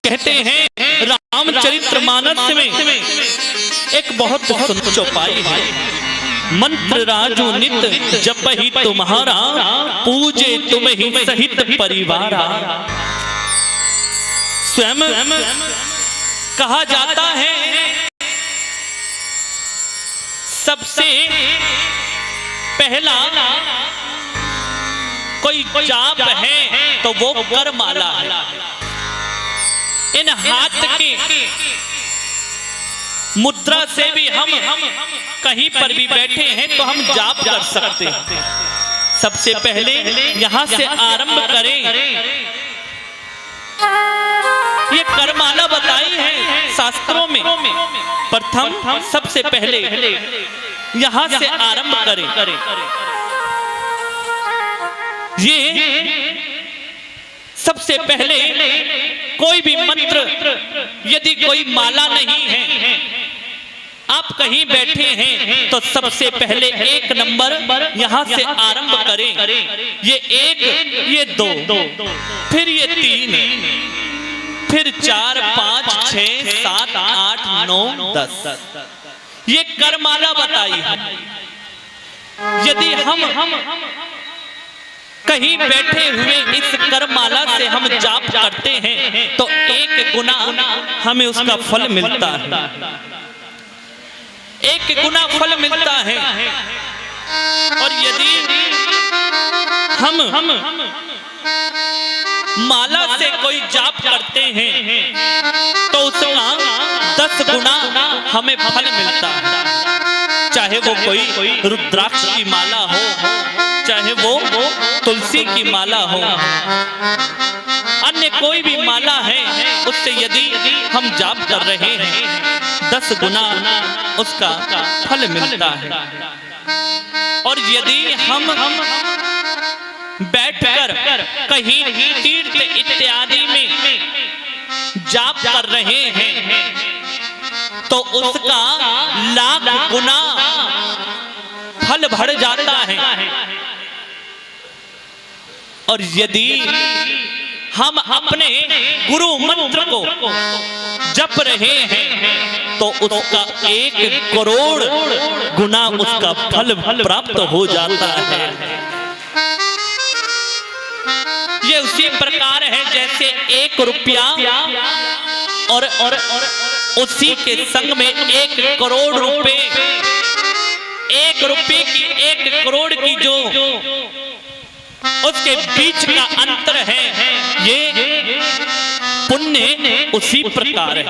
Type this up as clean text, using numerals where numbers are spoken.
कहते हैं रामचरितमानस में एक बहुत सुंदर चौपाई है। मंत्र राजू नित जपहि तुम्हारा, पूजे तुम ही सहित परिवारा। स्वयं कहा जाता है सबसे पहला कोई जाप है तो वो करमाला है। इन हाथ की मुद्रा से भी हम कहीं पर भी बैठे हैं तो हम जाप कर सकते हैं। सबसे पहले यहां से आरंभ करें। ये करमाला बताई है शास्त्रों में। प्रथम सबसे पहले यहां से आरंभ करें। ये सबसे पहले कोई भी मंत्र, यदि कोई माला नहीं है, आप कहीं बैठे हैं तो सबसे पहले एक नंबर यहां से आरंभ करें। ये एक, ये दो, फिर ये तीन, फिर 4, 5, 6, 7, 8, 9, 10। ये करमाला बताई है। यदि हम कहीं बैठे हुए इस करमाला से हम जाप करते हैं तो 1 गुना हमें उसका फल मिलता है। 1 गुना फल मिलता है। और यदि हम माला से कोई जाप करते हैं तो उसका 10 गुना हमें फल मिलता है। चाहे वो कोई रुद्राक्ष की माला हो, चाहे वो तुलसी की माला हो, अन्य कोई भी माला है, उससे यदि हम जाप कर रहे हैं 10 गुना उसका फल मिलता है। और यदि हम बैठकर कहीं तीर्थ इत्यादि में जाप कर रहे हैं तो उसका लाख गुना फल बढ़ जाता है। और यदि हम अपने गुरु मंत्र को जप रहे हैं तो उसका 1 करोड़ गुना उसका फल प्राप्त हो जाता है। ये उसी प्रकार है जैसे 1 रुपया और उसी के संग में 1 करोड़ रुपए, 1 रुपये की 1 करोड़ की जो उसके बीच का अंतर है, ये पुण्य उसी प्रकार है।